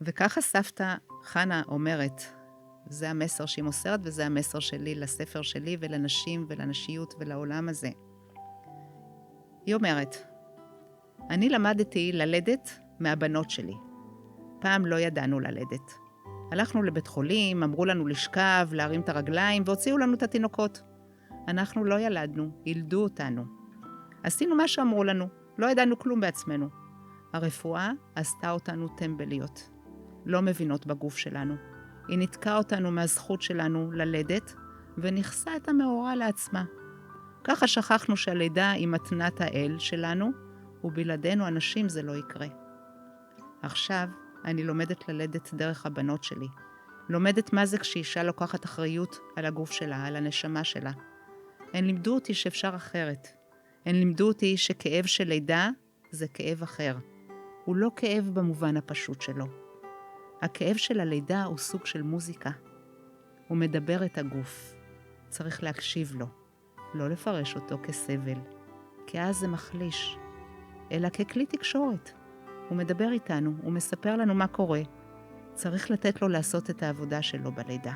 וככה סבתא חנה אומרת, זה המסר שהיא מוסרת וזה המסר שלי לספר שלי ולנשים ולנשיות ולעולם הזה. היא אומרת, אני למדתי ללדת מהבנות שלי. פעם לא ידענו ללדת. הלכנו לבית חולים, אמרו לנו לשכב, להרים את הרגליים והוציאו לנו את התינוקות. אנחנו לא ילדנו, ילדו אותנו. עשינו מה שאמרו לנו, לא ידענו כלום בעצמנו. הרפואה עשתה אותנו טמבליות, לא מבינות בגוף שלנו. היא נתקעה אותנו מהזכות שלנו ללדת, ונכסה את המאורה לעצמה. ככה שכחנו שהלידה היא מתנת האל שלנו, ובלעדינו אנשים זה לא יקרה. עכשיו אני לומדת ללדת דרך הבנות שלי. לומדת מה זה כשאישה לוקחת אחריות על הגוף שלה, על הנשמה שלה. הן לימדו אותי שאפשר אחרת. הן לימדו אותי שכאב של לידה זה כאב אחר. הוא לא כאב במובן הפשוט שלו. הכאב של הלידה הוא סוג של מוזיקה. הוא מדבר את הגוף. צריך להקשיב לו. לא לפרש אותו כסבל, כי אז זה מחליש, אלא ככלי תקשורת. הוא מדבר איתנו, הוא מספר לנו מה קורה. צריך לתת לו לעשות את העבודה שלו בלידה.